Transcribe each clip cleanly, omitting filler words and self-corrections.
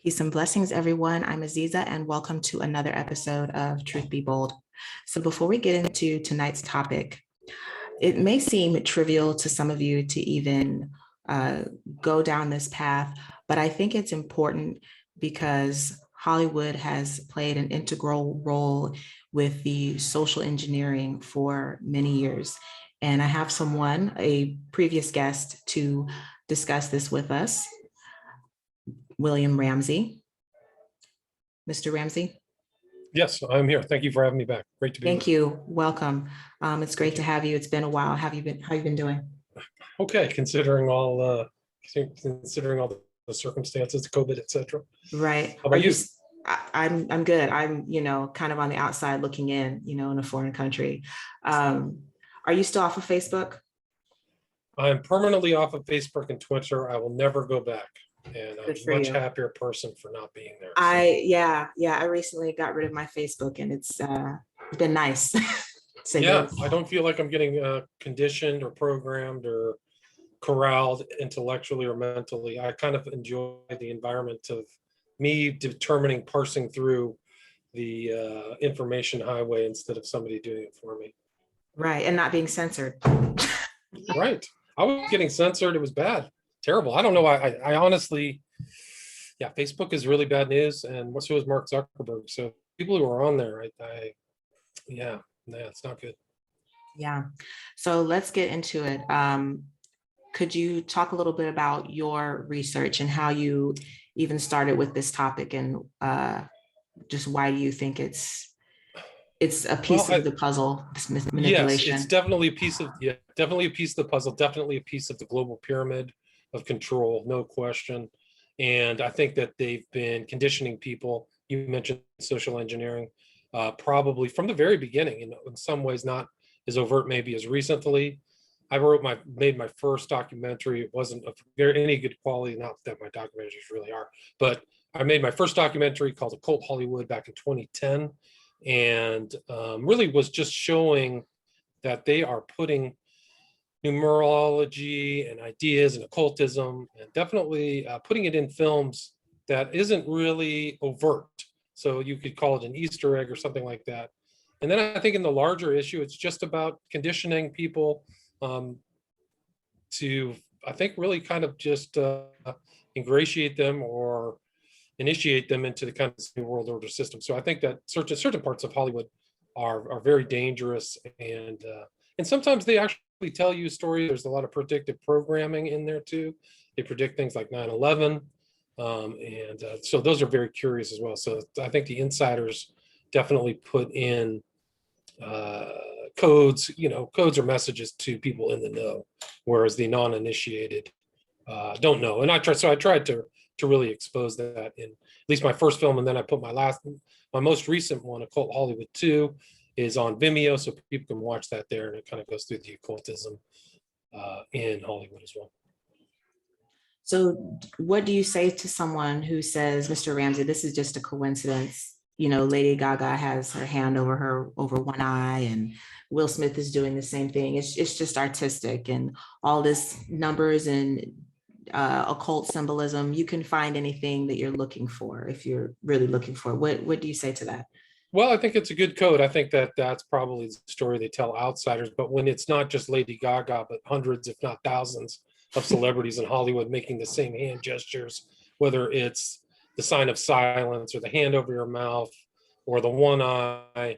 Peace and blessings, everyone. I'm Aziza, and welcome to another episode of Truth Be Bold. So, before we get into tonight's topic, it may seem trivial to some of you to even uh, go down this path, but I think it's important because Hollywood has played an integral role with the social engineering for many years. And I have someone, a previous guest, to discuss this with us, William Ramsey. Mr. Ramsey? Yes, I'm here. Thank you for having me back. Great to be Thank with you. you. Welcome. It's great to have you. It's been a while. How you been doing? Okay, considering all the circumstances, COVID, etc. Right. How Are about you you? I'm good. I'm, kind of on the outside looking in, in a foreign country. Um, are you still off of Facebook? I'm permanently off of Facebook and Twitter. I will never go back. And I'm Good a for much you. happier person for not being there. Yeah, I recently got rid of my Facebook and it's been nice. to say the Yeah, least. I don't feel like I'm getting conditioned or programmed or corralled intellectually or mentally. I kind of enjoy the environment of me parsing through the information highway instead of somebody doing it for me. Right. And not being censored. Right. I was getting censored. It was bad. Terrible. I don't know why. I honestly, yeah, Facebook is really bad news. And so is Mark Zuckerberg. So people who are on there, yeah, it's not good. Yeah. So let's get into it. Could you talk a little bit about your research and how you even started with this topic and just why do you think it's a piece Well, of the puzzle, this yes, it's manipulation? definitely a piece of the puzzle, definitely a piece of the global pyramid of control, no question. And I think that they've been conditioning people. You mentioned social engineering, probably from the very beginning, in some ways not as overt maybe as recently. Made my first documentary. It wasn't of any good quality, not that my documentaries really are, but I made my first documentary called Occult Hollywood back in 2010, and really was just showing that they are putting numerology and ideas and occultism and definitely putting it in films that isn't really overt. So you could call it an Easter egg or something like that. And then I think in the larger issue, it's just about conditioning people to, I think, really kind of just ingratiate them or initiate them into the kind of new world order system. So I think that certain parts of Hollywood are very dangerous, and sometimes they actually tell you a story. There's a lot of predictive programming in there too. They predict things like 9/11, so those are very curious as well. So I think the insiders definitely put in codes or messages to people in the know, whereas the non-initiated don't know. And I tried to really expose that in at least my first film, and then I put my most recent one, Occult Hollywood 2, is on Vimeo, so people can watch that there, and it kind of goes through the occultism in Hollywood as well. So what do you say to someone who says, Mr. Ramsey, this is just a coincidence? Lady Gaga has her hand over one eye, and Will Smith is doing the same thing. It's just artistic, and all this numbers and occult symbolism. You can find anything that you're looking for if you're really looking for it. What do you say to that? Well, I think it's a good code. I think that that's probably the story they tell outsiders. But when it's not just Lady Gaga, but hundreds, if not thousands, of celebrities in Hollywood making the same hand gestures, whether it's the sign of silence or the hand over your mouth or the one eye,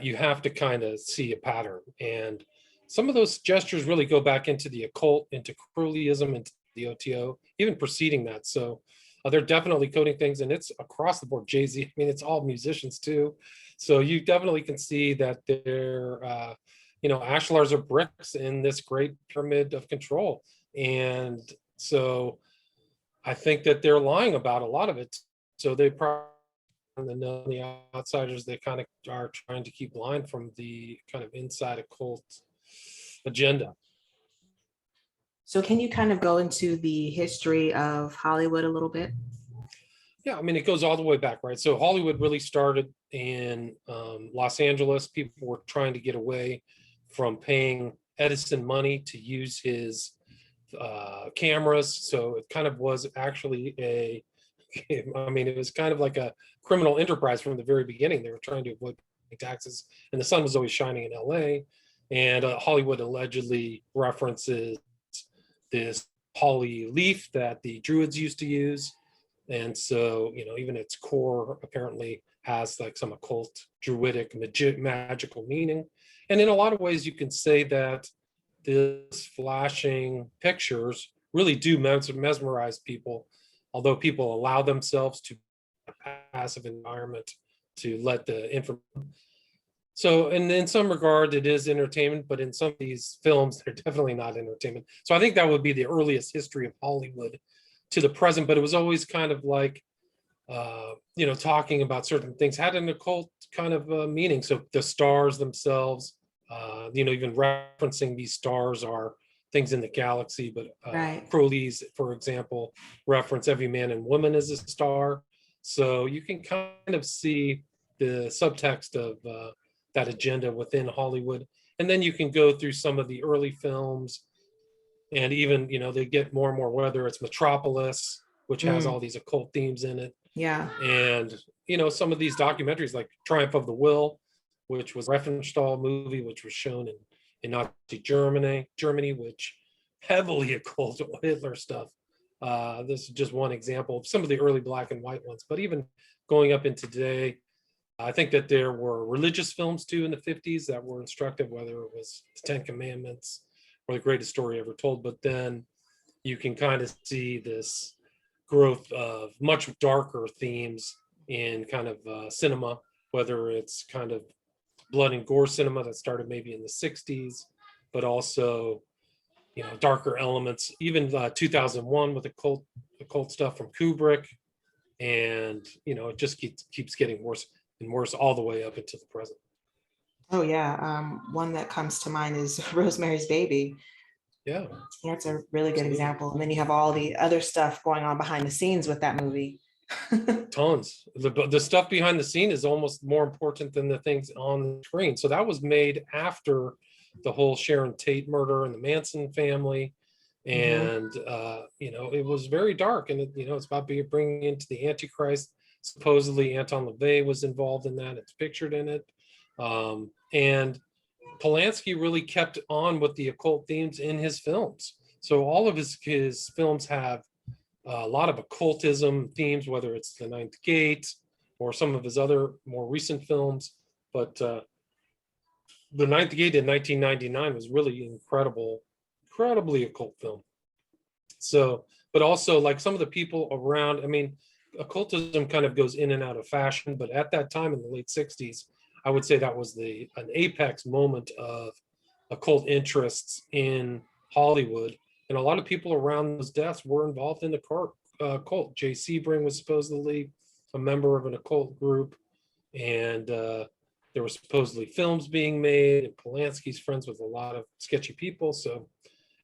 you have to kind of see a pattern. And some of those gestures really go back into the occult, into Crowleyism, into the OTO, even preceding that. So they're definitely coding things, and it's across the board. Jay-Z, I mean, it's all musicians too. So you definitely can see that they're, ashlars are bricks in this great pyramid of control. And so I think that they're lying about a lot of it. So they probably, the outsiders, they kind of are trying to keep blind from the kind of inside occult agenda. So can you kind of go into the history of Hollywood a little bit? Yeah, I mean, it goes all the way back, right? So Hollywood really started in Los Angeles. People were trying to get away from paying Edison money to use his cameras. So it kind of was actually a I mean, it was kind of like a criminal enterprise from the very beginning. They were trying to avoid paying taxes, and the sun was always shining in LA. And Hollywood allegedly references this holly leaf that the Druids used to use. And so, even its core apparently has like some occult, druidic, magical meaning. And in a lot of ways, you can say that this flashing pictures really do mesmerize people, although people allow themselves to passive environment to let the information. So, and in some regard, it is entertainment, but in some of these films, they're definitely not entertainment. So I think that would be the earliest history of Hollywood to the present, but it was always kind of like, talking about certain things had an occult kind of meaning. So the stars themselves, even referencing these stars are things in the galaxy, but Right. Crowley's, for example, reference every man and woman as a star. So you can kind of see the subtext of that agenda within Hollywood. And then you can go through some of the early films, and even, they get more and more, whether it's Metropolis, which has all these occult themes in it. Yeah. And, some of these documentaries like Triumph of the Will, which was a Riefenstahl movie, which was shown in Nazi Germany, which heavily occult Hitler stuff. This is just one example of some of the early black and white ones. But even going up into today, I think that there were religious films too in the 50s that were instructive, whether it was the Ten Commandments or The Greatest Story Ever Told. But then you can kind of see this growth of much darker themes in kind of cinema, whether it's kind of blood and gore cinema that started maybe in the 60s, but also, darker elements, even 2001 with occult stuff from Kubrick. And, it just keeps getting worse and worse all the way up into the present. Oh yeah. One that comes to mind is Rosemary's Baby. Yeah. That's a really good Absolutely. example. And then you have all the other stuff going on behind the scenes with that movie. Tons. The stuff behind the scene is almost more important than the things on the screen. So that was made after the whole Sharon Tate murder and the Manson family. And, it was very dark. And, it's about bringing into the Antichrist. Supposedly Anton LaVey was involved in that. It's pictured in it. And Polanski really kept on with the occult themes in his films. So all of his films have a lot of occultism themes, whether it's The Ninth Gate or some of his other more recent films. But The Ninth Gate in 1999 was really incredibly occult film. So, but also like some of the people around, I mean, occultism kind of goes in and out of fashion, but at that time in the late 60s, I would say that was an apex moment of occult interests in Hollywood. And a lot of people around those deaths were involved in the cult. Jay Sebring was supposedly a member of an occult group. And there were supposedly films being made, and Polanski's friends with a lot of sketchy people. So,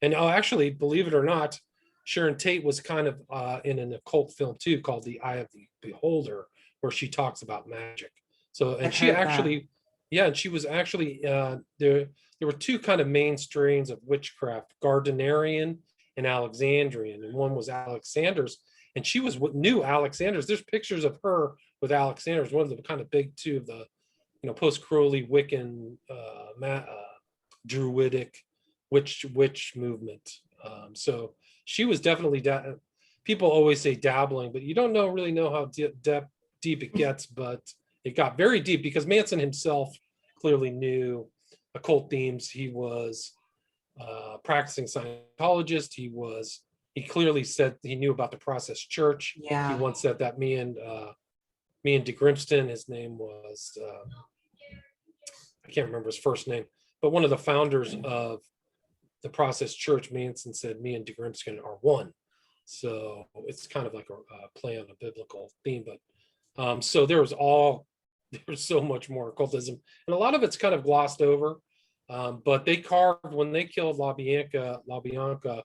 and actually, believe it or not, Sharon Tate was kind of in an occult film too, called The Eye of the Beholder, where she talks about magic. So, and she actually, and she was actually there were two kind of main strains of witchcraft, Gardnerian and Alexandrian, and one was Alexander's, and she knew Alexander's. There's pictures of her with Alexander's, one of the kind of big two of the, post-Crowley Wiccan Druidic witch movement. So she was definitely people always say dabbling, but you don't really know how deep it gets, but it got very deep because Manson himself clearly knew occult themes. He was practicing Scientologist. He clearly said he knew about the Process Church. Yeah. He once said that me and De Grimston, his name was, I can't remember his first name, but one of the founders of the Process Church, Manson said, me and De Grimston are one. So it's kind of like a play on a biblical theme, but so there's so much more occultism, and a lot of it's kind of glossed over. But they carved, when they killed LaBianca,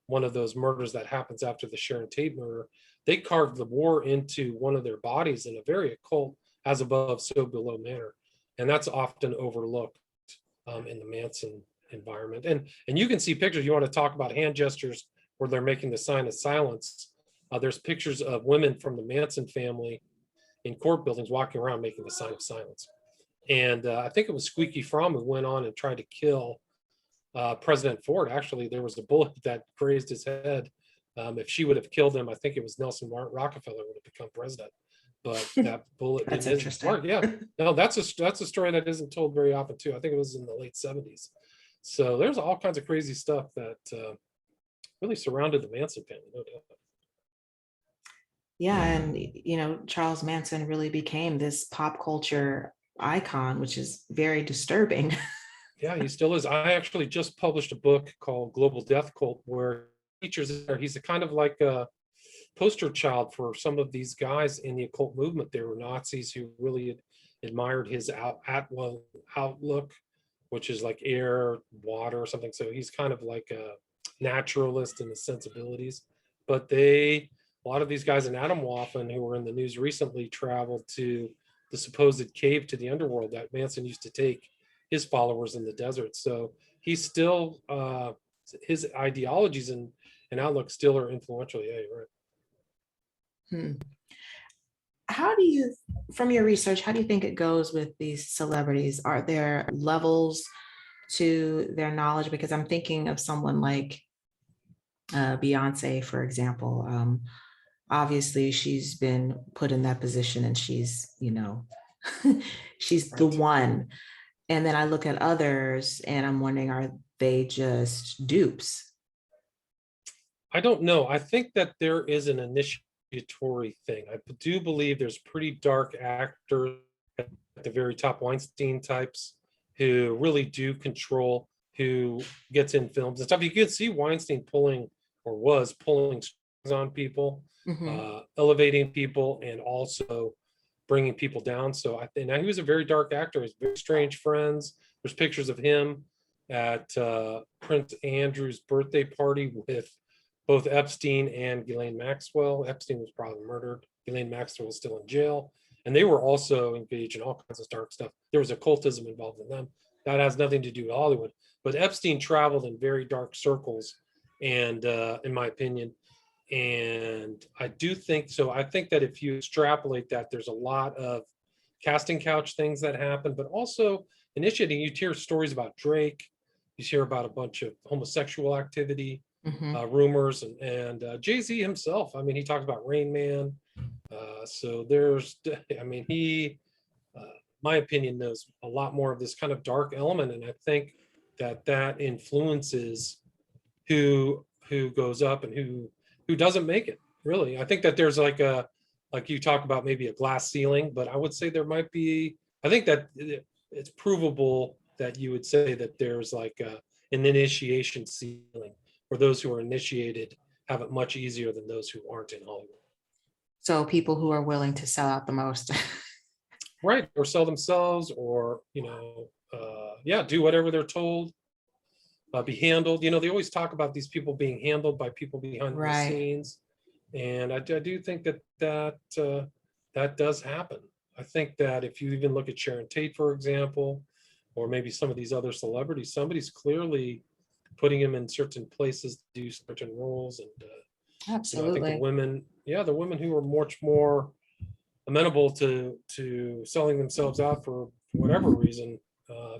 one of those murders that happens after the Sharon Tate murder, they carved the war into one of their bodies in a very occult, as above, so below manner. And that's often overlooked in the Manson environment. And you can see pictures. You want to talk about hand gestures where they're making the sign of silence. there's pictures of women from the Manson family in court buildings walking around making the sign of silence. And I think it was Squeaky Fromm who went on and tried to kill President Ford. Actually, there was a bullet that grazed his head. If she would have killed him, I think it was Nelson Rockefeller would have become president. But that bullet That's didn't hit his interesting. heart. Yeah, no, that's a story that isn't told very often too. I think it was in the late 70s. So there's all kinds of crazy stuff that really surrounded the Manson family, no doubt. Yeah, and Charles Manson really became this pop culture icon, which is very disturbing. Yeah, he still is. I actually just published a book called Global Death Cult, where he's a kind of like a poster child for some of these guys in the occult movement. They were Nazis who really admired his outlook, which is like air, water, or something. So he's kind of like a naturalist in his sensibilities. But a lot of these guys in Atomwaffen who were in the news recently traveled to the supposed cave to the underworld that Manson used to take his followers in the desert. So he's still his ideologies and outlook still are influential. Yeah, you're right. How do you, from your research, how do you think it goes with these celebrities? Are there levels to their knowledge? Because I'm thinking of someone like Beyonce, for example. Obviously, she's been put in that position and she's, she's the one. And then I look at others and I'm wondering, are they just dupes? I don't know. I think that there is an initiatory thing. I do believe there's pretty dark actors at the very top, Weinstein types, who really do control who gets in films and stuff. You could see Weinstein pulling, or was pulling strings on people, elevating people, and also bringing people down. So I think now he was a very dark actor. He's very strange friends. There's pictures of him at Prince Andrew's birthday party with both Epstein and Ghislaine Maxwell. Epstein was probably murdered. Ghislaine Maxwell was still in jail. And they were also engaged in all kinds of dark stuff. There was occultism involved in them. That has nothing to do with Hollywood. But Epstein traveled in very dark circles, and in my opinion, and I do think so. I think that if you extrapolate that, there's a lot of casting couch things that happen, but also initiating. You hear stories about Drake, you hear about a bunch of homosexual activity, rumors, and Jay-Z himself. I mean, he talked about Rain Man. So there's, I mean, he, my opinion, knows a lot more of this kind of dark element, and I think that influences who goes up and who doesn't make it. Really, I think that there's like you talk about maybe a glass ceiling, but I would say there might be. I think that it's provable that you would say that there's like an initiation ceiling, where those who are initiated have it much easier than those who aren't in Hollywood. So people who are willing to sell out the most. Right, or sell themselves, or do whatever they're told, be handled. They always talk about these people being handled by people behind the scenes, and I do think that does happen. I think that if you even look at Sharon Tate, for example, or maybe some of these other celebrities, somebody's clearly putting them in certain places to do certain roles, and absolutely. I think the women who are much more amenable to selling themselves out for whatever reason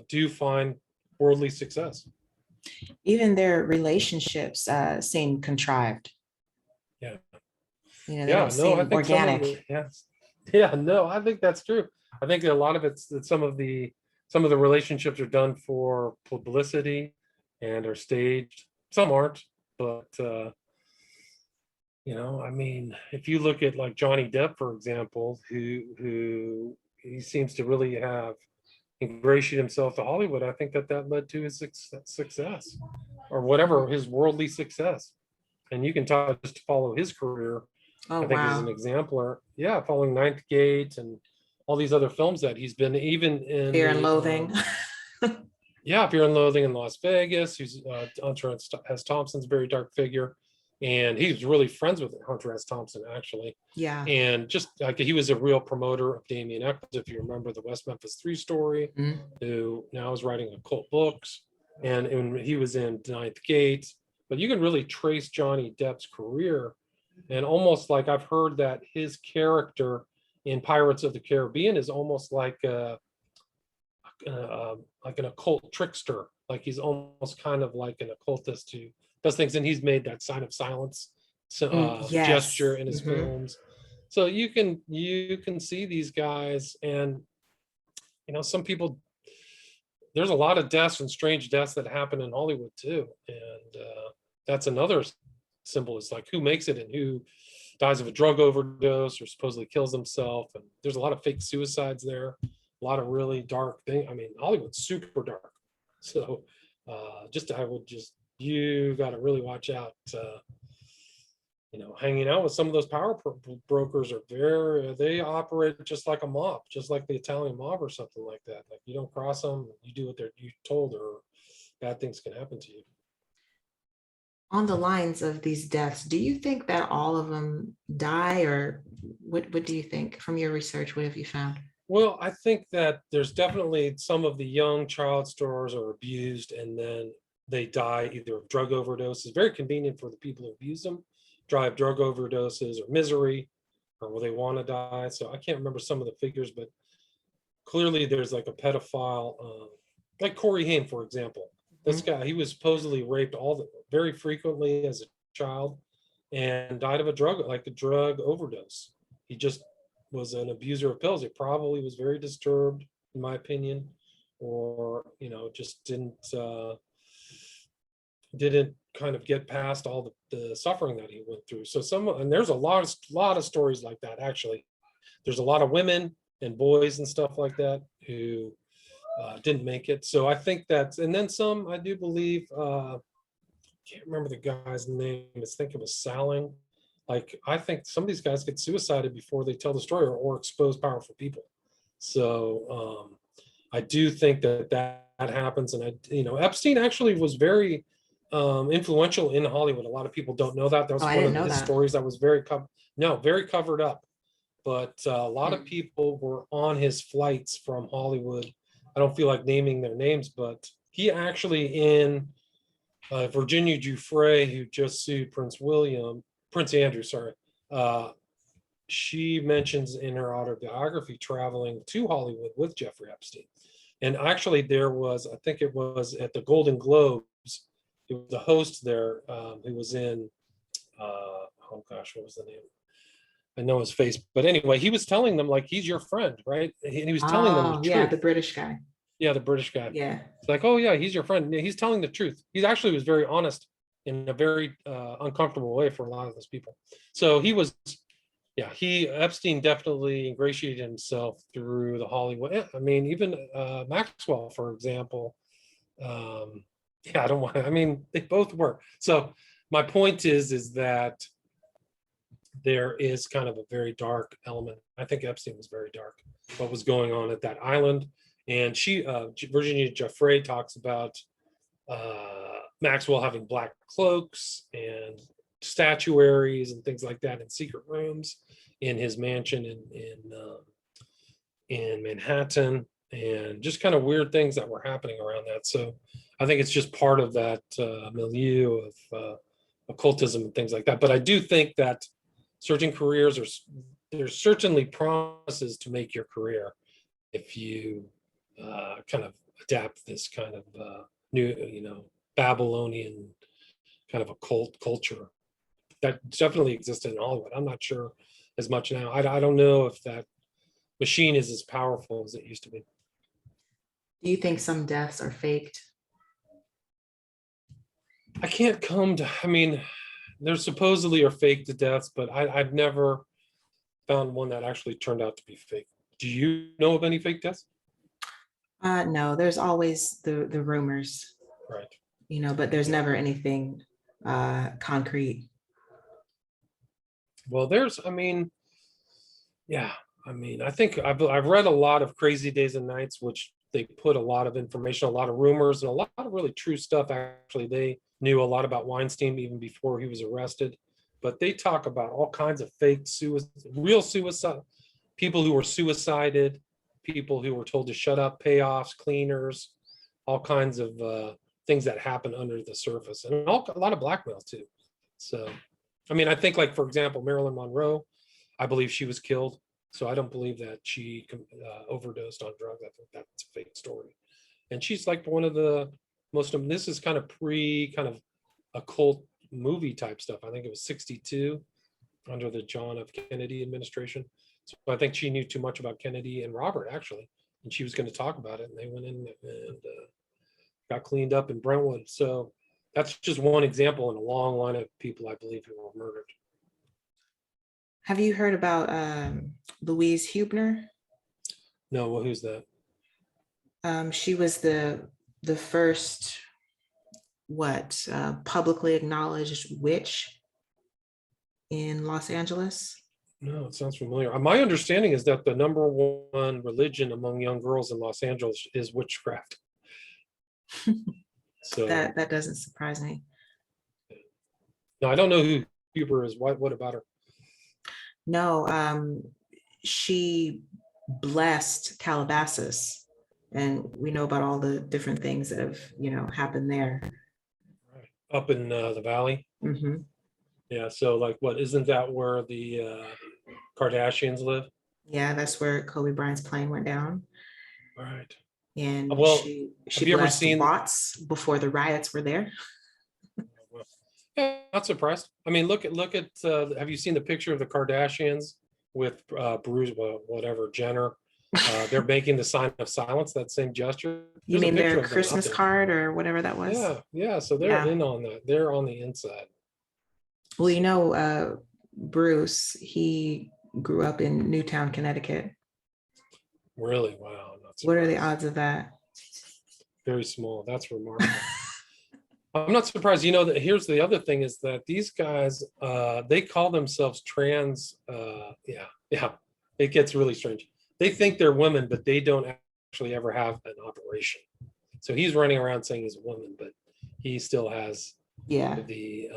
do find worldly success. Even their relationships seem contrived. Yeah. They don't seem organic. I think that's true. I think a lot of it's that some of the relationships are done for publicity and are staged. Some aren't, but I mean, if you look at like Johnny Depp, for example, who he seems to really have ingratiated himself to Hollywood, I think that led to his success, or whatever, his worldly success. And you can just follow his career. I think as an exemplar. Yeah, following Ninth Gate and all these other films that he's been, even in Fear and Loathing. Fear and Loathing in Las Vegas. Who's Hunter S. Thompson's very dark figure. And he was really friends with Hunter S. Thompson, actually. Yeah. And just like he was a real promoter of Damien Eccles, if you remember the West Memphis 3 story, who now is writing occult books. And he was in Ninth Gate. But you can really trace Johnny Depp's career And almost like I've heard that his character in Pirates of the Caribbean is almost like an occult trickster. Like he's almost kind of like an occultist who does things, and he's made that sign of silence Yes. gesture in his films. So you can see these guys, and some people. There's a lot of deaths and strange deaths that happen in Hollywood too, and that's another symbol. Is like who makes it and who dies of a drug overdose or supposedly kills himself. And there's a lot of fake suicides there, a lot of really dark things. I mean, Hollywood's super dark. So you got to really watch out. Hanging out with some of those power brokers they operate just like a mob, just like the Italian mob or something like that. Like you don't cross them, you do what you told, or bad things can happen to you. On the lines of these deaths, do you think that all of them die, or what do you think from your research? What have you found? Well, I think that there's definitely some of the young child stars are abused and then they die either of drug overdoses. Very convenient for the people who abuse them, drive drug overdoses or misery, or will they want to die. So I can't remember some of the figures, but clearly there's like a pedophile, like Corey Haim, for example. This guy, he was supposedly raped very frequently as a child and died of a drug overdose. He just was an abuser of pills. He probably was very disturbed, in my opinion, or just didn't kind of get past all the suffering that he went through. So and there's a lot of stories like that. Actually, there's a lot of women and boys and stuff like that who didn't make it. So I think and then some. I do believe. Can't remember the guy's name. I think it was Salling. Like I think some of these guys get suicided before they tell the story or expose powerful people. So I do think that happens. And Epstein actually was very influential in Hollywood. A lot of people don't know that. That was one of his stories that was very covered up. But a lot of people were on his flights from Hollywood. I don't feel like naming their names, but he actually in Virginia Giuffre, who just sued Prince Andrew, she mentions in her autobiography traveling to Hollywood with Jeffrey Epstein. And actually I think it was at the Golden Globes, it was the host there who was in, oh gosh, what was the name? I know his face, but anyway, he was telling them like, he's your friend, right? And he was telling them the truth. Yeah, the British guy. Yeah, the British guy. Yeah. It's like, oh yeah, he's your friend. Yeah, he's telling the truth. He actually was very honest in a very uncomfortable way for a lot of those people. So Epstein definitely ingratiated himself through the Hollywood. I mean, even Maxwell, for example. They both were. So my point is that there is kind of a very dark element. I think Epstein was very dark. What was going on at that island. And Virginia Giuffre talks about Maxwell having black cloaks and statuaries and things like that in secret rooms in his mansion in Manhattan, and just kind of weird things that were happening around that. So I think it's just part of that milieu of occultism and things like that. But I do think that certain careers there's certainly promises to make your career if you kind of adapt this kind of new, Babylonian kind of occult culture that definitely existed in Hollywood. I'm not sure as much now. I don't know if that machine is as powerful as it used to be. Do you think some deaths are faked? I can't there supposedly are fake deaths, but I've never found one that actually turned out to be fake. Do you know of any fake deaths? No, there's always the rumors, right? But there's never anything concrete. Well, I think I've read a lot of Crazy Days and Nights, which they put a lot of information, a lot of rumors, and a lot of really true stuff. Actually, they knew a lot about Weinstein even before he was arrested, but they talk about all kinds of fake real suicide, people who were suicided, people who were told to shut up, payoffs, cleaners, all kinds of things that happen under the surface, and a lot of blackmail too. So I mean, I think, like, for example, Marilyn Monroe, I believe she was killed. So I don't believe that she overdosed on drugs. I think that's a fake story. And she's like one of the most, this is kind of kind of occult movie type stuff. I think it was 62 under the John F. Kennedy administration. So I think she knew too much about Kennedy and Robert, actually. And she was going to talk about it. And they went in and got cleaned up in Brentwood. So that's just one example in a long line of people, I believe, who were murdered. Have you heard about Louise Huebner? No, well, who's that? She was the first publicly acknowledged witch in Los Angeles. No, it sounds familiar. My understanding is that the number one religion among young girls in Los Angeles is witchcraft. So that doesn't surprise me. no, I don't know who Huber is. What about her? No, she blessed Calabasas, and we know about all the different things that have, happened there. Right. Up in the valley. Mm-hmm. Yeah. So, like, what, isn't that where the Kardashians live? Yeah, that's where Kobe Bryant's plane went down. Right. And well, she have you ever seen Watts before the riots were there? Yeah, not surprised. I mean, look at. Have you seen the picture of the Kardashians with Bruce, whatever, Jenner? They're making the sign of silence. That same gesture. You mean their Christmas card or whatever that was? Yeah. So they're in on that. They're on the inside. Well, Bruce, he grew up in Newtown, Connecticut. Really? Wow. What are the odds of that? Very small. That's remarkable. I'm not surprised. That here's the other thing is that these guys, they call themselves trans. Yeah. It gets really strange. They think they're women, but they don't actually ever have an operation. So he's running around saying he's a woman, but he still has the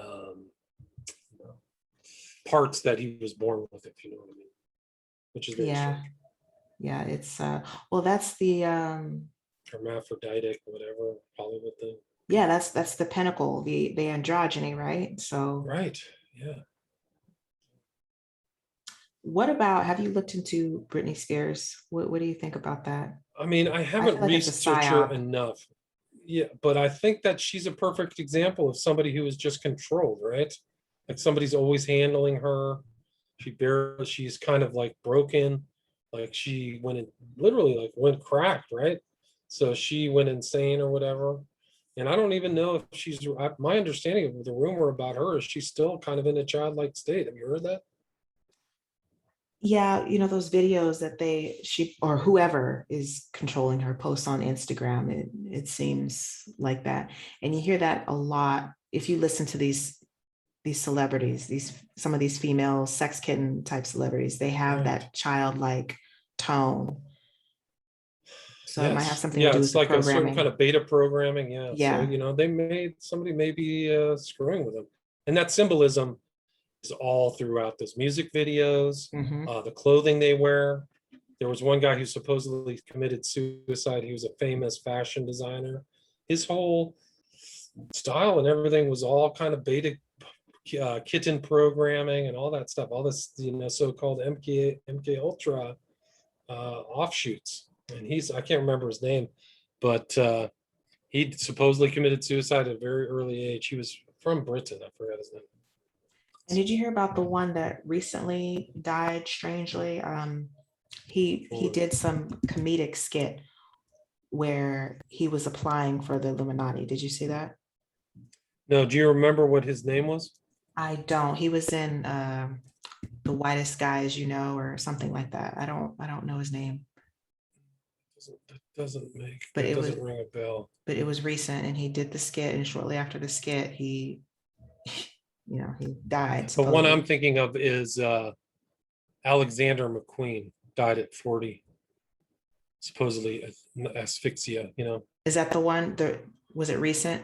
parts that he was born with, if you know what I mean. Which is very strange. Yeah, it's that's the hermaphroditic, whatever Hollywood thing. Yeah, that's the pinnacle, the androgyny, right? So right, yeah. What about, have you looked into Britney Spears? What do you think about that? I mean, I haven't researched her enough. Yeah, but I think that she's a perfect example of somebody who is just controlled, right? Like somebody's always handling her. She's kind of like broken. Like she literally went cracked, right? So she went insane or whatever. And I don't even know if my understanding of the rumor about her is she's still kind of in a childlike state. Have you heard that? Yeah, those videos that she or whoever is controlling her posts on Instagram, it seems like that. And you hear that a lot if you listen to these celebrities, some of these female sex kitten type celebrities, they have that childlike tone. So it might have something to do with it's like programming. A certain kind of beta programming. Yeah. So, somebody may be screwing with them. And that symbolism is all throughout those music videos, the clothing they wear. There was one guy who supposedly committed suicide. He was a famous fashion designer. His whole style and everything was all kind of beta kitten programming and all that stuff, all this, so-called MK Ultra offshoots. And I can't remember his name, but he supposedly committed suicide at a very early age. He was from Britain. I forgot his name. And did you hear about the one that recently died strangely? He did some comedic skit where he was applying for the Illuminati. Did you see that? No. Do you remember what his name was? I don't. He was in The Whitest Guys, or something like that. I don't know his name. That doesn't ring a bell. But it was recent, and he did the skit, and shortly after the skit, he died. The one I'm thinking of is Alexander McQueen, died at 40, supposedly asphyxia. Is that the one? Was it recent?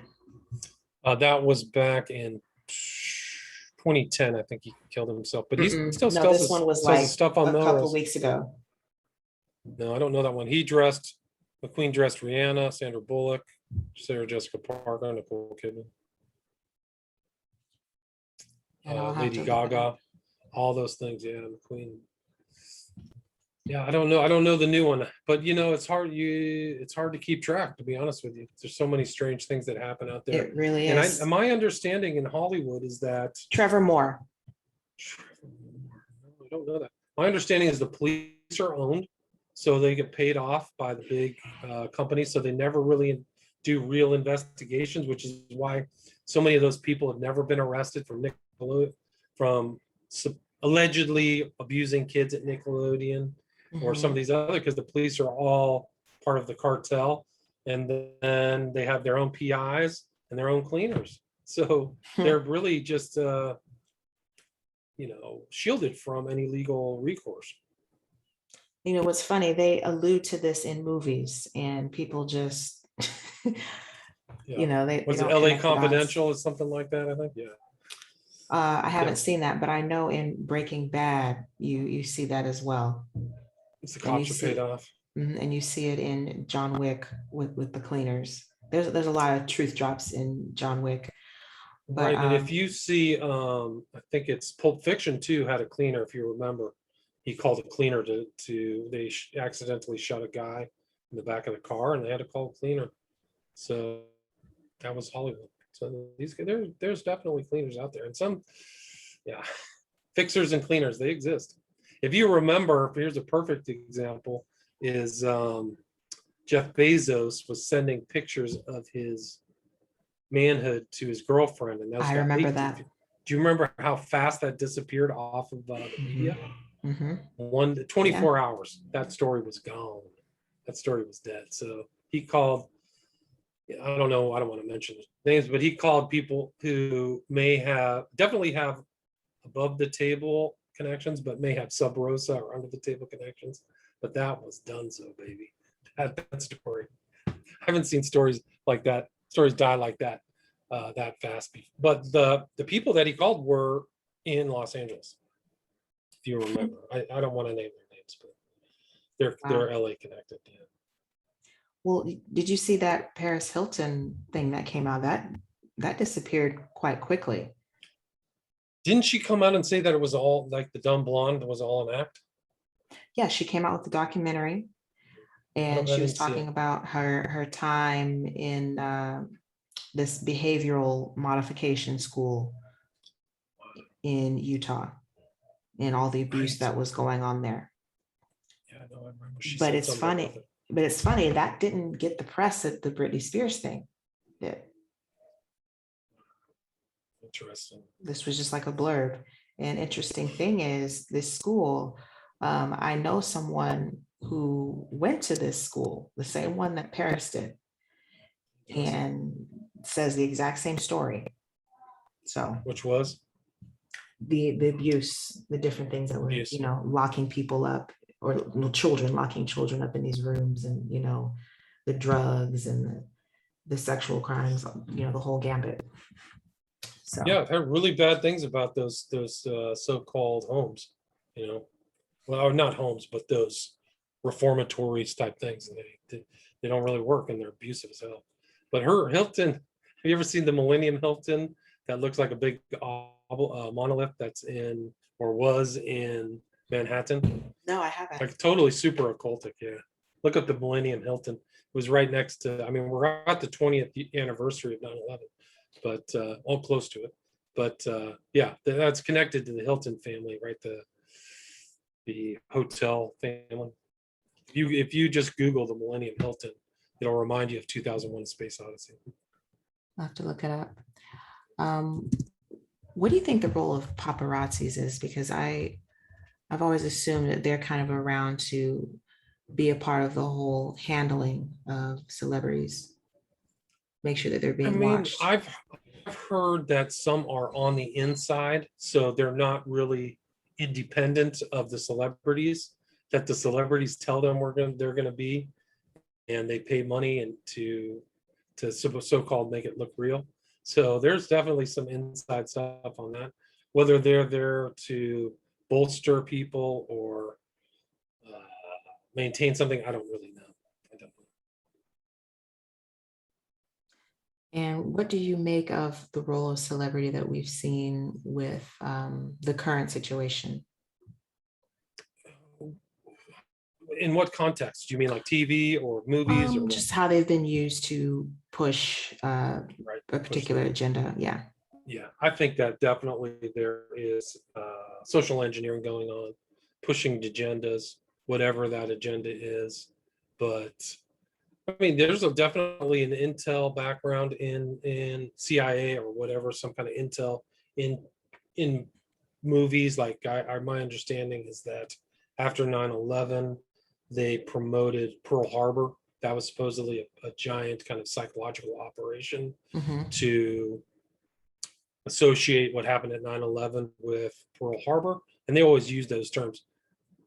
That was back in 2010. I think he killed himself, but he still no, this one was like stuff on a couple weeks ago. No, I don't know that one. McQueen dressed Rihanna, Sandra Bullock, Sarah Jessica Parker, Nicole Kidman. And I'll have Lady to look it up. Gaga, all those things. Yeah, the Queen. Yeah, I don't know. I don't know the new one, but it's hard to keep track, to be honest with you. There's so many strange things that happen out there. It really And is. my understanding in Hollywood is that Trevor Moore. I don't know that. My understanding is the police are owned, so they get paid off by the big companies, so they never really do real investigations, which is why so many of those people have never been arrested from Nickelodeon, from allegedly abusing kids at Nickelodeon or some of these other, because the police are all part of the cartel, and then they have their own PIs and their own cleaners, so they're really just shielded from any legal recourse. You know, what's funny, they allude to this in movies and people just, Yeah. they Was it don't LA connect the dots. Confidential or something like that? I think, yeah. I haven't seen that, but I know in Breaking Bad, you see that as well. It's the cops are paid off. And you see it in John Wick with the cleaners. There's a lot of truth drops in John Wick. But, Right, and if you see, I think it's Pulp Fiction too had a cleaner, if you remember. He called a cleaner they accidentally shot a guy in the back of the car, and they had to call a cleaner. So that was Hollywood. So there's definitely cleaners out there, and some, yeah, fixers and cleaners, they exist. If you remember, here's a perfect example, is Jeff Bezos was sending pictures of his manhood to his girlfriend, and I remember that. Do you remember how fast that disappeared off of the media? 24 hours, that story was gone. That story was dead. So he called, I don't know, I don't want to mention names, but he called people who definitely have above the table connections, but may have sub rosa or under the table connections. But that was done, so baby. That story. I haven't seen stories like that. Stories die like that that fast. But the people that he called were in Los Angeles, if you remember. I don't want to name their names, but they're LA connected. Yeah. Well, did you see that Paris Hilton thing that came out? That disappeared quite quickly. Didn't she come out and say that it was all like the dumb blonde was all an act? Yeah, she came out with the documentary, and she was talking about her time in this behavioral modification school in Utah and all the abuse that was going on there. Yeah, I know. I remember. But it's funny. But it's funny that didn't get the press that the Britney Spears thing did. Interesting. This was just like a blurb. And interesting thing is this school, I know someone who went to this school, the same one that Paris did, and says the exact same story. So which was the abuse, the different things that were, locking people up, or locking children up in these rooms, and the drugs and the sexual crimes, the whole gambit. So yeah, I've heard really bad things about those so-called homes, well, not homes, but those reformatories type things. They don't really work, and they're abusive as hell. But her Hilton, have you ever seen the Millennium Hilton that looks like a big monolith that's in or was in Manhattan? No, I haven't. Like totally super occultic. Yeah, look up the Millennium Hilton. It was right next to. I mean, we're at the 20th anniversary of 9/11, but all close to it. But yeah, that's connected to the Hilton family, right? The hotel family. If you just Google the Millennium Hilton, it'll remind you of 2001: Space Odyssey. I'll have to look it up. What do you think the role of paparazzis is? Because I've always assumed that they're kind of around to be a part of the whole handling of celebrities, make sure that they're being watched. I've heard that some are on the inside, so they're not really independent of the celebrities, that the celebrities tell them they're going to be, and they pay money and to so-called make it look real. So there's definitely some inside stuff on that, whether they're there to bolster people or maintain something. I don't really know. And what do you make of the role of celebrity that we've seen with the current situation? In what context? Do you mean like TV or movies or what? Just how they've been used to push Right. a particular agenda. Yeah. Yeah, I think that definitely there is social engineering going on, pushing agendas, whatever that agenda is. But I mean, there's definitely an intel background in CIA or whatever, some kind of intel in in movies. Like my understanding is that after 9/11, they promoted Pearl Harbor. That was supposedly a giant kind of psychological operation Hmm. to associate what happened at 9/11 with Pearl Harbor. And they always use those terms.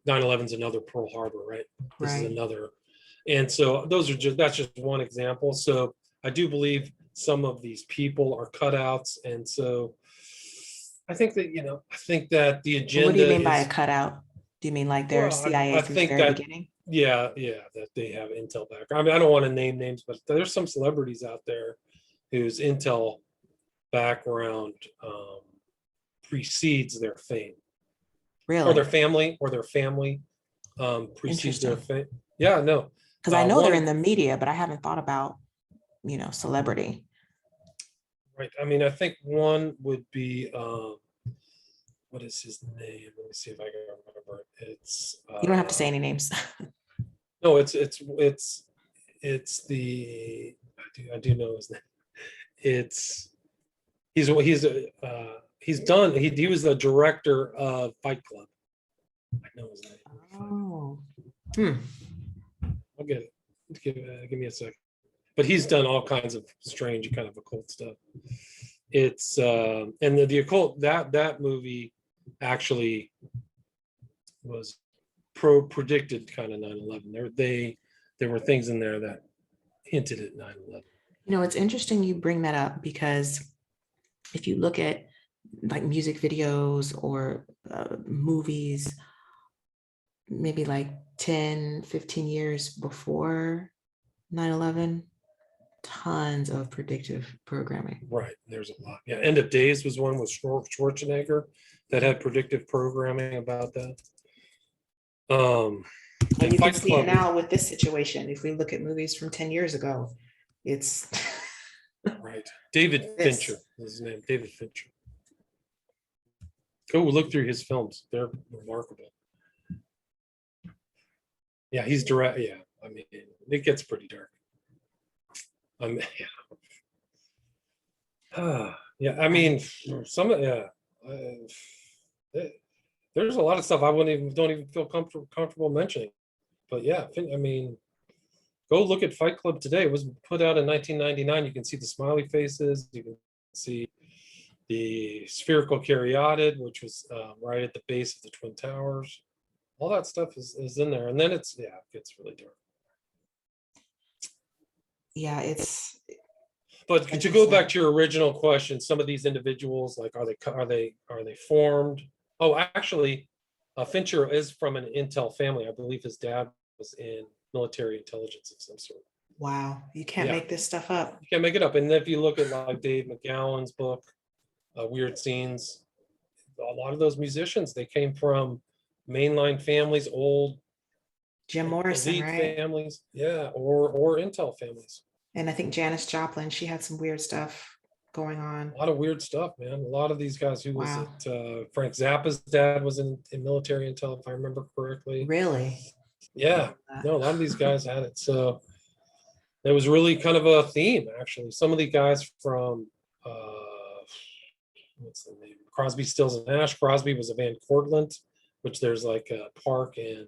9/11 is another Pearl Harbor, right? This is Right. another. And so that's just one example. So I do believe some of these people are cutouts. And so I think that the What do you agenda mean by a is, cutout? Do you mean like they're well, CIA I since the think very that, beginning? yeah, that they have intel background. I mean, I don't want to name names, but there's some celebrities out there whose intel background precedes their fame, or Really? their family precedes their Interesting. fame. Yeah, no. Because I know they're in One, the media, but I haven't thought about, celebrity. right. I mean, I think one would be what is his name? Let me see if I can remember. It's You don't have to say any names. no, it's the I do know his name. It's he was the director of Fight Club. I know his name. Oh. Hmm. I'll get it. Give me a second. But he's done all kinds of strange kind of occult stuff. It's and the occult, that movie actually was predicted kind of 9/11. There were things in there that hinted at 9/11. It's interesting you bring that up because if you look at like music videos or movies, maybe like 10, 15 years before 9/11, tons of predictive programming. Right. There's a lot. Yeah. End of Days was one with Schwarzenegger that had predictive programming about that. And And you can Fight see it Club. now with this situation. If we look at movies from 10 years ago, it's Right. David this. Fincher is his name. David Fincher. Go look through his films. They're remarkable. Yeah, he's direct. Yeah. I mean, it gets pretty dark. Yeah. Yeah. I mean, yeah. Uh, there's a lot of stuff I don't even feel comfortable mentioning. But yeah, I mean, go look at Fight Club today. It was put out in 1999. You can see the smiley faces. You can see the spherical caryatid, which was right at the base of the Twin Towers. All that stuff is in there. And then it gets really dark. Yeah, it's But like to you go said. back to your original question, some of these individuals, like, are they formed? Oh, actually, Fincher is from an intel family. I believe his dad was in military intelligence of some sort. Wow, you can't Yeah, make this stuff up. you can't make it up. And if you look at like Dave McGowan's book, Weird Scenes, a lot of those musicians, they came from mainline families, old Jim Morrison, elite right? families, yeah, or intel families. And I think Janis Joplin, she had some weird stuff going on. A lot of weird stuff, man. A lot of these guys. Who was Wow. it? Frank Zappa's dad was in military intel, if I remember correctly. Really? Yeah, no, a lot of these guys had it. So it was really kind of a theme, actually. Some of the guys from what's the name? Crosby, Stills and Nash. Crosby was a Van Cortlandt, which there's like a park in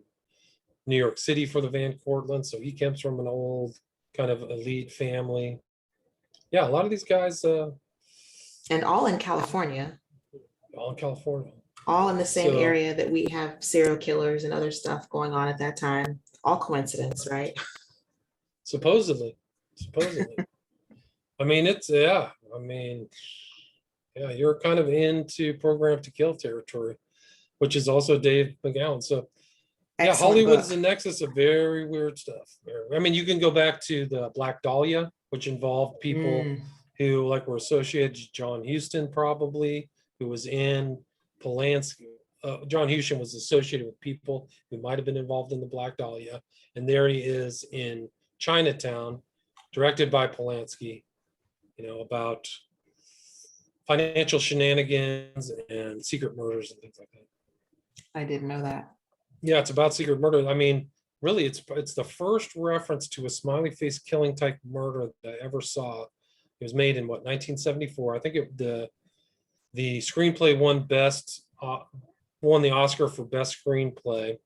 New York City for the Van Cortlandt. So he comes from an old kind of elite family. Yeah, a lot of these guys, And all in California, all in California. all in the same So area that we have serial killers and other stuff going on at that time. All coincidence, right? supposedly. I mean, I mean, yeah, you're kind of into program to kill territory, which is also Dave McGowan. So yeah, Excellent Hollywood book. is a nexus of very weird stuff. I mean, you can go back to the Black Dahlia, which involved people Mm, who like were associated with John Huston, probably, who was in Polanski. John Huston was associated with people who might have been involved in the Black Dahlia. And there he is in Chinatown, directed by Polanski, about financial shenanigans and secret murders and things like that. I didn't know that. Yeah, it's about secret murder. I mean, really, it's the first reference to a smiley face killing type murder that I ever saw. It was made in 1974. I think the screenplay won the Oscar for best screenplay,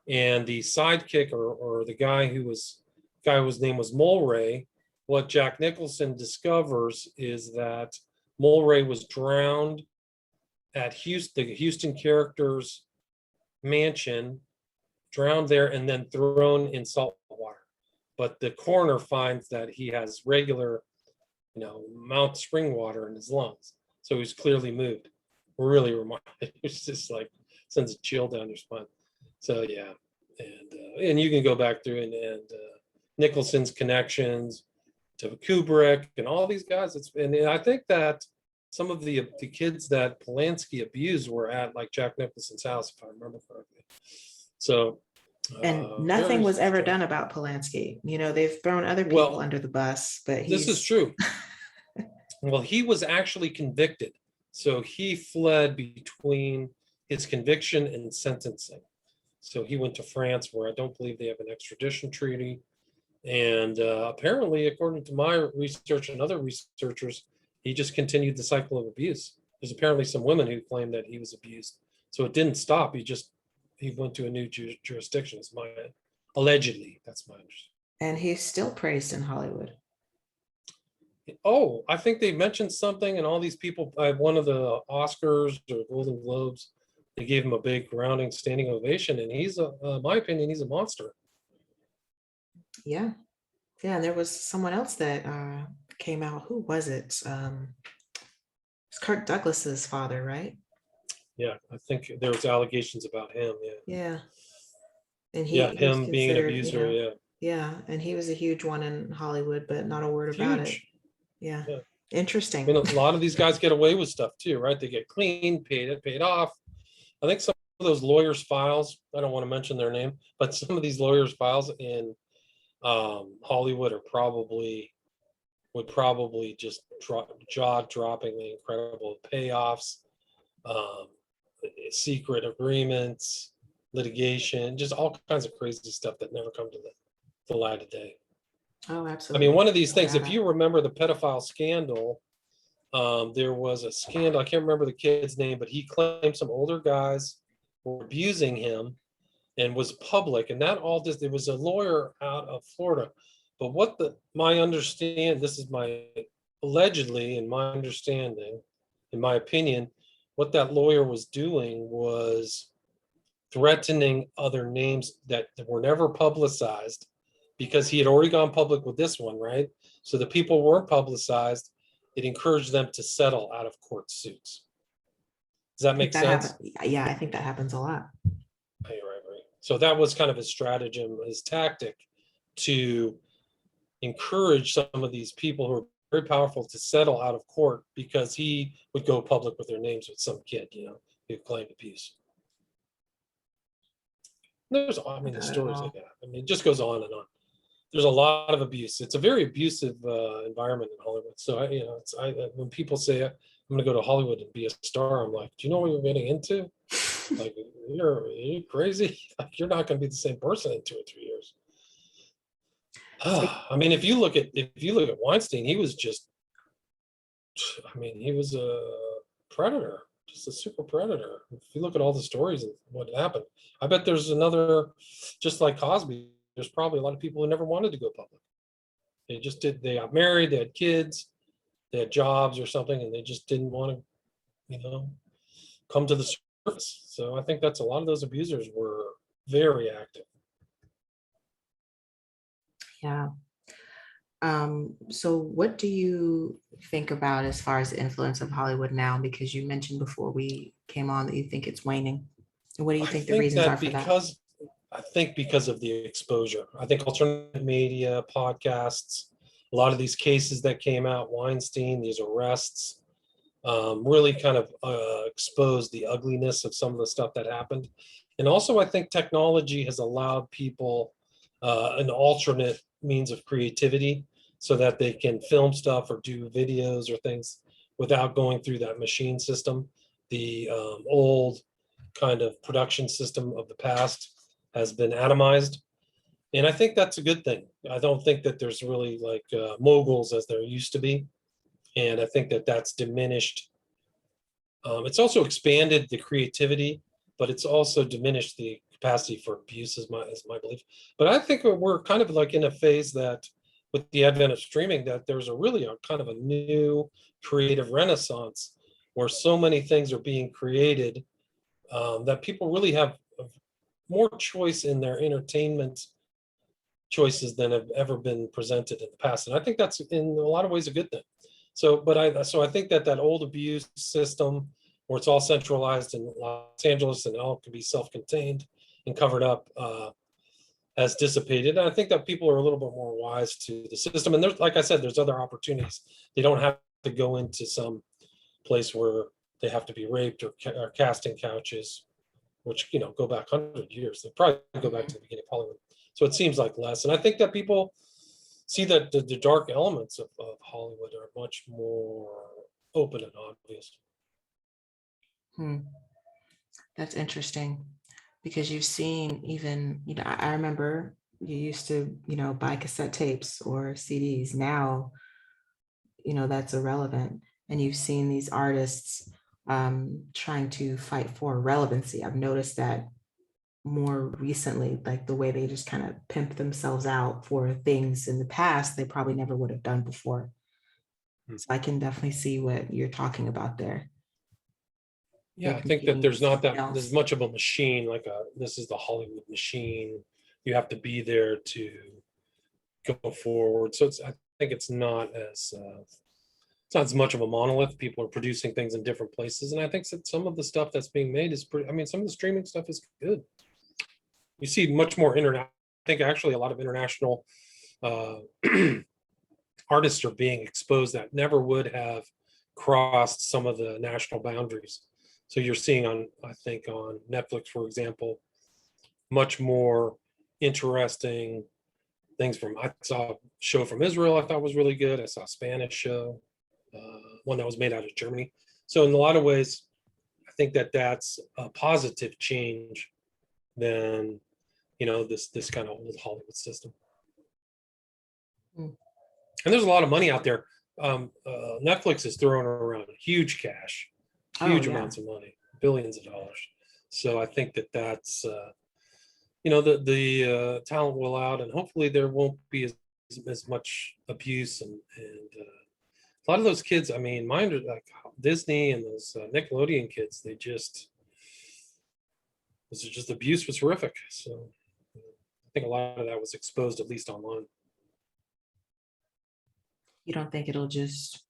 and the sidekick or the guy whose name was Mulray. What Jack Nicholson discovers is that Mulray was drowned at the Houston character's mansion, drowned there, and then thrown in salt water. But the coroner finds that he has regular, Mount Spring water in his lungs, so he's clearly moved. Really remarkable. It's just like sends a chill down your spine. So yeah, and you can go back through and Nicholson's connections to Kubrick and all these guys. And I think that some of the kids that Polanski abused were at like Jack Nicholson's house, if I remember correctly. So. And nothing was ever done about Polanski. They've thrown other people under the bus, but this is true. Well, he was actually convicted. So he fled between his conviction and sentencing. So he went to France, where I don't believe they have an extradition treaty. And apparently, according to my research and other researchers, he just continued the cycle of abuse. There's apparently some women who claim that he was abused. So it didn't stop. He went to a new jurisdiction, allegedly. That's my understanding. And he's still praised in Hollywood. Oh, I think they mentioned something, and all these people at one of the Oscars or Golden Globes, they gave him a big rounding standing ovation, and he's my opinion, he's a monster. Yeah. And there was someone else that came out. Who was it? It's Kirk Douglas's father, right? Yeah, I think there was allegations about him. Yeah. And him being an abuser. Yeah, and he was a huge one in Hollywood, but not a word about it. Yeah. Interesting. I mean, a lot of these guys get away with stuff too, right? They get clean, paid off. I think some of those lawyers' files, I don't want to mention their name, but some of these lawyers' files in Hollywood would probably just jaw-droppingly incredible payoffs, secret agreements, litigation, just all kinds of crazy stuff that never come to the light of day. Oh, absolutely. I mean, one of these things, if you remember the pedophile scandal, there was a scandal, I can't remember the kid's name, but he claimed some older guys were abusing him and was public. And that all just, it was a lawyer out of Florida. But this is allegedly, in my understanding, in my opinion, what that lawyer was doing was threatening other names that were never publicized, because he had already gone public with this one, right? So the people weren't publicized. It encouraged them to settle out of court suits. Does that make sense? Yeah, I think that happens a lot. Right. So that was kind of his stratagem, his tactic, to encourage some of these people who are very powerful to settle out of court, because he would go public with their names with some kid, who claimed abuse. The stories like that. I mean, it just goes on and on. There's a lot of abuse. It's a very abusive environment in Hollywood. So, when people say I'm going to go to Hollywood and be a star, I'm like, do you know what you're getting into? Like, you're crazy. Like, you're not going to be the same person in 2 or 3 years. I mean, if you look at Weinstein, he was a predator, just a super predator. If you look at all the stories of what happened, I bet there's another, just like Cosby, there's probably a lot of people who never wanted to go public. They got married, they had kids, they had jobs or something, and they just didn't want to, come to the surface. So I think that's a lot of those abusers were very active. Yeah. So what do you think about as far as the influence of Hollywood now? Because you mentioned before we came on that you think it's waning. And what do you think the reasons are for that? I think because of the exposure. I think alternative media, podcasts, a lot of these cases that came out, Weinstein, these arrests, really kind of exposed the ugliness of some of the stuff that happened. And also, I think technology has allowed people an alternate means of creativity so that they can film stuff or do videos or things without going through that machine system. The old kind of production system of the past has been atomized. And I think that's a good thing. I don't think that there's really like moguls as there used to be. And I think that that's diminished. It's also expanded the creativity, but it's also diminished the capacity for abuse, is my belief. But I think we're kind of like in a phase that, with the advent of streaming, that there's a really a kind of a new creative renaissance where so many things are being created that people really have more choice in their entertainment choices than have ever been presented in the past. And I think that's in a lot of ways a good thing. So I think that old abuse system where it's all centralized in Los Angeles and all can be self-contained and covered up has dissipated. And I think that people are a little bit more wise to the system. And there's, like I said, there's other opportunities. They don't have to go into some place where they have to be raped or casting couches, which, go back 100 years. They probably go back to the beginning of Hollywood. So it seems like less. And I think that people see that the dark elements of Hollywood are much more open and obvious. That's interesting, because you've seen even, I remember you used to, buy cassette tapes or CDs. Now, that's irrelevant. And you've seen these artists trying to fight for relevancy. I've noticed that more recently, like the way they just kind of pimp themselves out for things in the past they probably never would have done before. So I can definitely see what you're talking about there. Yeah, I think that there's not there's much of a machine, like this is the Hollywood machine. You have to be there to go forward. So I think it's not as much of a monolith. People are producing things in different places. And I think that some of the stuff that's being made is some of the streaming stuff is good. You see much more I think actually a lot of international artists are being exposed that never would have crossed some of the national boundaries. So you're seeing I think on Netflix, for example, much more interesting things I saw a show from Israel I thought was really good. I saw a Spanish show, one that was made out of Germany. So in a lot of ways, I think that that's a positive change than, this kind of old Hollywood system. And there's a lot of money out there. Netflix is throwing around huge cash, huge amounts of money, billions of dollars. So I think that that's, the talent will out, and hopefully there won't be as much abuse and a lot of those kids. I mean, mine are like Disney and those Nickelodeon kids. Abuse was horrific. So I think a lot of that was exposed, at least online. You don't think it'll just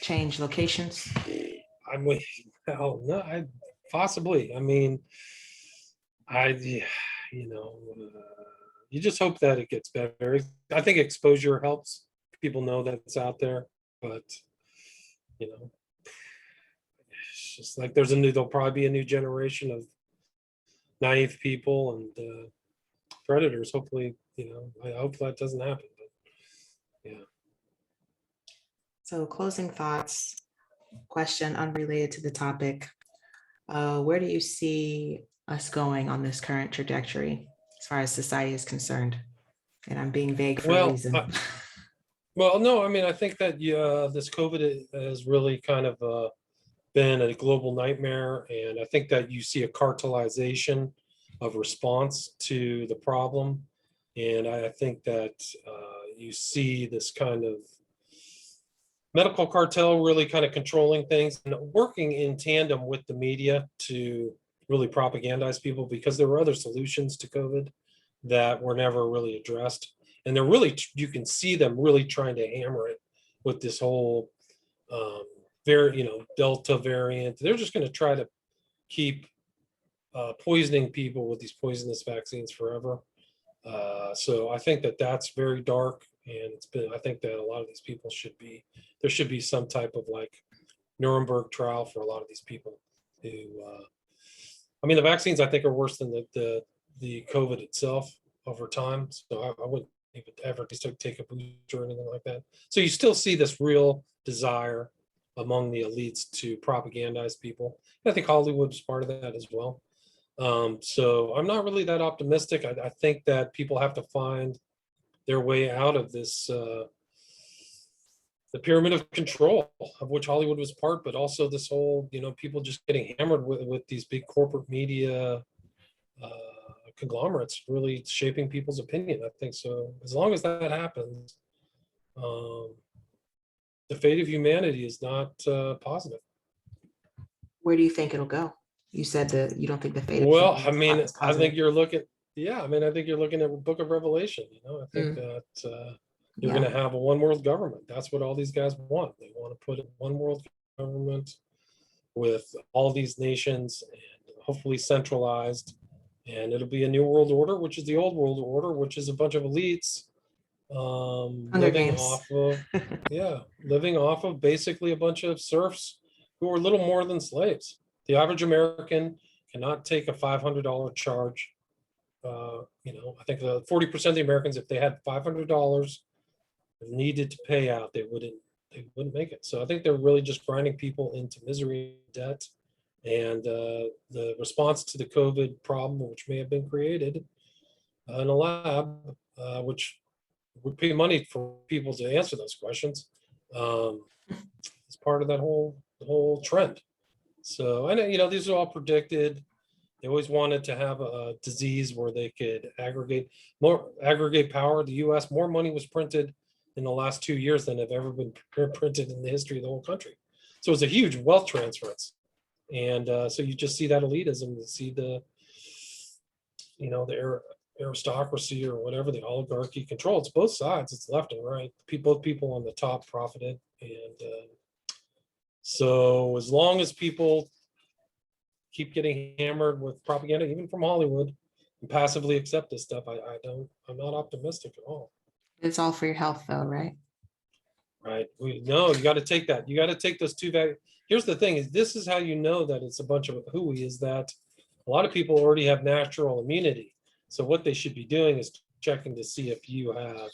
change locations? No, possibly. I mean, you just hope that it gets better. I think exposure helps. People know that it's out there, but it's just like there'll probably be a new generation of naive people and predators. Hopefully, I hope that doesn't happen. But yeah. So closing thoughts, question unrelated to the topic. Where do you see us going on this current trajectory as far as society is concerned? And I'm being vague for a reason. Well, no, I mean, I think that this COVID has really kind of been a global nightmare. And I think that you see a cartelization of response to the problem. And I think that you see this kind of medical cartel really kind of controlling things and working in tandem with the media to really propagandize people, because there were other solutions to COVID that were never really addressed. And they're really, you can see them really trying to hammer it with this whole Delta variant. They're just going to try to keep poisoning people with these poisonous vaccines forever. So I think that that's very dark. And I think that a lot of these people there should be some type of like Nuremberg trial for a lot of these people who, the vaccines I think are worse than the COVID itself over time. So I wouldn't even ever take a booster or anything like that. So you still see this real desire among the elites to propagandize people. I think Hollywood's part of that as well. So I'm not really that optimistic. I think that people have to find their way out of this, the pyramid of control of which Hollywood was part, but also this whole, people just getting hammered with these big corporate media conglomerates really shaping people's opinion. I think so. As long as that happens, the fate of humanity is not positive. Where do you think it'll go? You said that you don't think the fate of Well, humanity is I positive. think you're looking, I think you're looking at the Book of Revelation. I think that you're going to have a one world government. That's what all these guys want. They want to put a one world government with all these nations and hopefully centralized. And it'll be a new world order, which is the old world order, which is a bunch of elites living off of basically a bunch of serfs who are little more than slaves. The average American cannot take a $500 charge. I think 40% of the Americans, if they had $500 needed to pay out, they wouldn't make it. So I think they're really just grinding people into misery and debt. And the response to the COVID problem, which may have been created in a lab, which would pay money for people to answer those questions, is part of that whole trend. So I know, these are all predicted. They always wanted to have a disease where they could aggregate power. The U.S. more money was printed in the last 2 years than have ever been printed in the history of the whole country. So it's a huge wealth transference. And so you just see that elitism, you see the aristocracy or whatever, the oligarchy control. It's both sides, it's left and right. Both people on the top profited. And so as long as people keep getting hammered with propaganda, even from Hollywood, and passively accept this stuff, I'm not optimistic at all. It's all for your health though, right? Right. You got to take that. You got to take those two values. Here's the thing: this is how you know that it's a bunch of hooey. Is that a lot of people already have natural immunity. So what they should be doing is checking to see if you have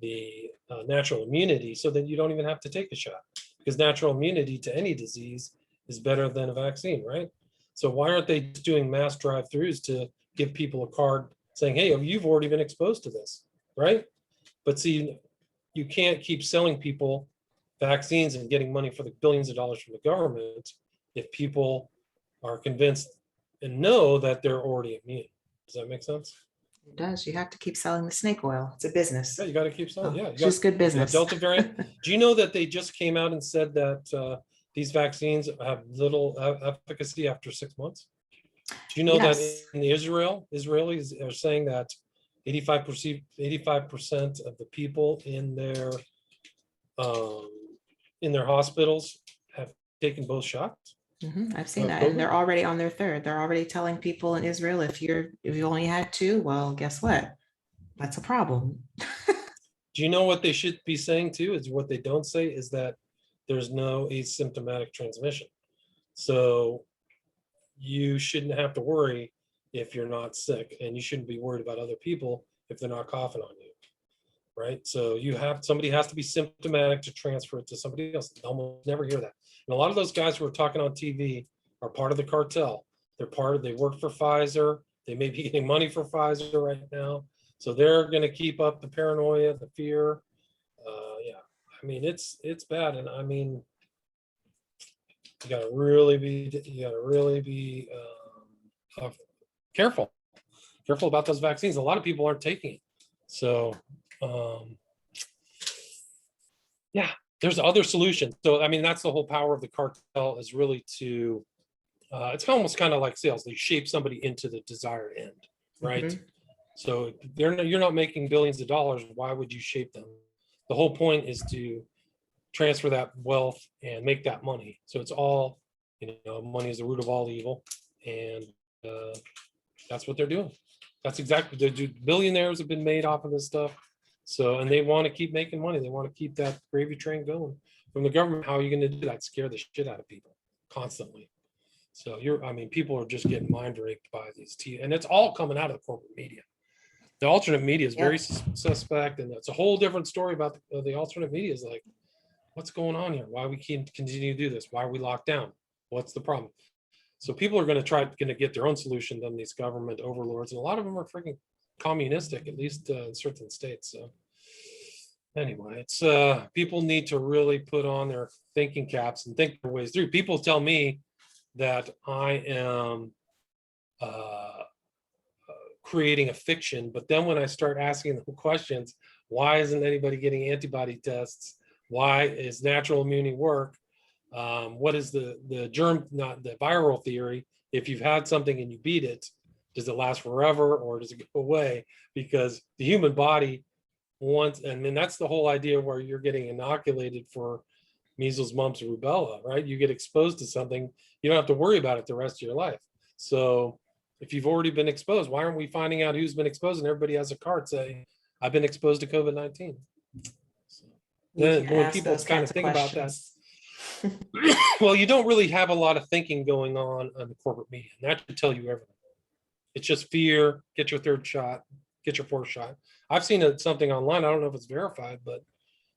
the natural immunity, so that you don't even have to take a shot, because natural immunity to any disease is better than a vaccine, right? So why aren't they doing mass drive-throughs to give people a card saying, "Hey, you've already been exposed to this," right? But see, you can't keep selling people vaccines and getting money for the billions of dollars from the government if people are convinced and know that they're already immune. Does that make sense? It does. You have to keep selling the snake oil. It's a business. Yeah, you got to keep selling. Yeah, just good business. Delta variant. Do you know that they just came out and said that these vaccines have little efficacy after 6 months? Do you know that in Israelis are saying that 85% of the people in their hospitals have taken both shots? I've seen that, and they're already on their third. They're already telling people in Israel, if you only had two, well, guess what? That's a problem. Do you know what they should be saying too? Is what they don't say is that there's no asymptomatic transmission. So you shouldn't have to worry if you're not sick, and you shouldn't be worried about other people if they're not coughing on you, right? So somebody has to be symptomatic to transfer it to somebody else. I almost never hear that. And a lot of those guys who are talking on TV are part of the cartel. They work for Pfizer. They may be getting money for Pfizer right now. So they're going to keep up the paranoia, the fear. It's bad. And you got to really be careful about those vaccines. A lot of people aren't taking it. So, there's other solutions. So, that's the whole power of the cartel, is really to, it's almost kind of like sales. They shape somebody into the desired end, right? Mm-hmm. So you're not making billions of dollars. Why would you shape them? The whole point is to transfer that wealth and make that money. So it's all, money is the root of all evil. And that's what they're doing. That's exactly, billionaires have been made off of this stuff. So, and they want to keep making money. They want to keep that gravy train going from the government. How are you going to do that? Scare the shit out of people constantly. So people are just getting mind raped by these and it's all coming out of the corporate media. The alternate media is very suspect, and that's a whole different story about the alternate media. Is like, what's going on here? Why we can't continue to do this? Why are we locked down? What's the problem? So people are going to get their own solution than these government overlords, and a lot of them are freaking communistic, at least in certain states. So anyway, it's people need to really put on their thinking caps and think their ways through. People tell me that I am creating a fiction, but then when I start asking them questions, why isn't anybody getting antibody tests? Why is natural immunity work? What is the germ, not the viral theory? If you've had something and you beat it, does it last forever or does it go away? Because the human body wants, and then that's the whole idea where you're getting inoculated for measles, mumps, rubella, right? You get exposed to something, you don't have to worry about it the rest of your life. So if you've already been exposed, why aren't we finding out who's been exposed? And everybody has a card saying, I've been exposed to COVID-19. So then when people kind of think about that, well, you don't really have a lot of thinking going on the corporate media. And that should tell you everything. It's just fear, get your third shot, get your fourth shot. I've seen something online, I don't know if it's verified, but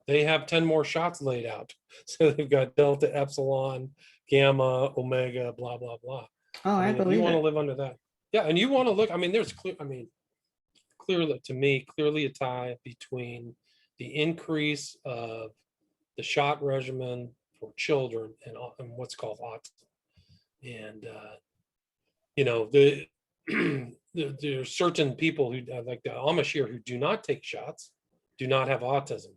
they have 10 more shots laid out. So they've got Delta, Epsilon, Gamma, Omega, blah, blah, blah. Oh, I believe you want it. to live under that. Yeah, and you want to look, clearly a tie between the increase of the shot regimen for children and what's called autism. And, there are certain people who, like the Amish here, who do not take shots, do not have autism.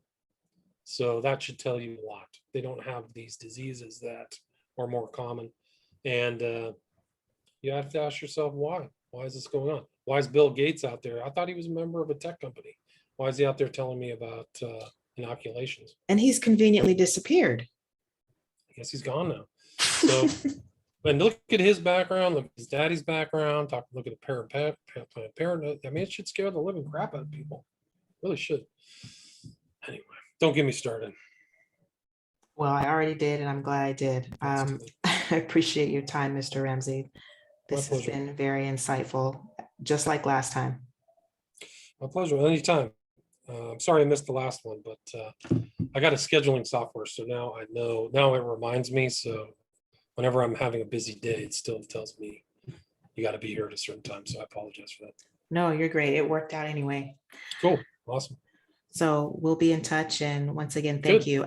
So that should tell you a lot. They don't have these diseases that are more common. And you have to ask yourself, why? Why is this going on? Why is Bill Gates out there? I thought he was a member of a tech company. Why is he out there telling me about inoculations? And he's conveniently disappeared. I guess he's gone now. So, and look at his background, look at his daddy's background, look at the Planned Parenthood. I mean, it should scare the living crap out of people. It really should. Anyway, don't get me started. Well, I already did, and I'm glad I did. I appreciate your time, Mr. Ramsey. This has been very insightful, just like last time. My pleasure. Anytime. I'm sorry I missed the last one, but I got a scheduling software, so now I know. Now it reminds me. So whenever I'm having a busy day, it still tells me you got to be here at a certain time. So I apologize for that. No, you're great. It worked out anyway. Cool. Awesome. So we'll be in touch. And once again, thank you.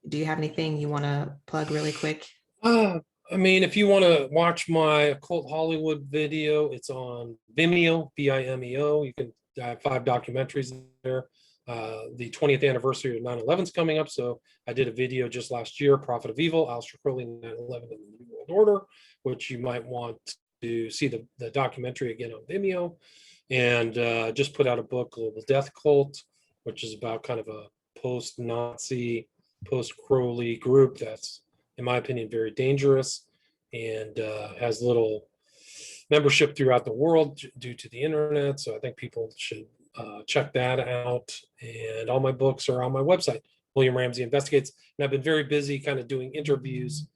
Do you have anything you want to plug really quick? If you want to watch my Occult Hollywood video, it's on Vimeo, Vimeo. You can have 5 documentaries there. The 20th anniversary of 9/11 is coming up. So I did a video just last year, Prophet of Evil, Aleister Crowley, 9/11 and the New World Order, which you might want to see the documentary again on Vimeo. And just put out a book, Global Death Cult, which is about kind of a post-Nazi, post-Crowley group that's, in my opinion, very dangerous and has little membership throughout the world due to the internet. So I think people should check that out. And all my books are on my website, William Ramsey Investigates. And I've been very busy kind of doing interviews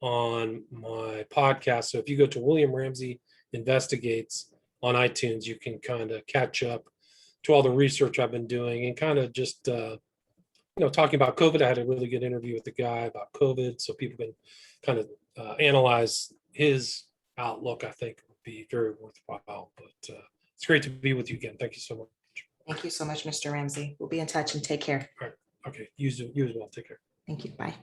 on my podcast. So if you go to William Ramsey Investigates on iTunes, you can kind of catch up to all the research I've been doing and kind of just talking about COVID. I had a really good interview with the guy about COVID, so people can kind of analyze his outlook. I think would be very worthwhile. But it's great to be with you again. Thank you so much. Thank you so much, Mr. Ramsey. We'll be in touch and take care. All right. Okay. You as well. Take care. Thank you. Bye.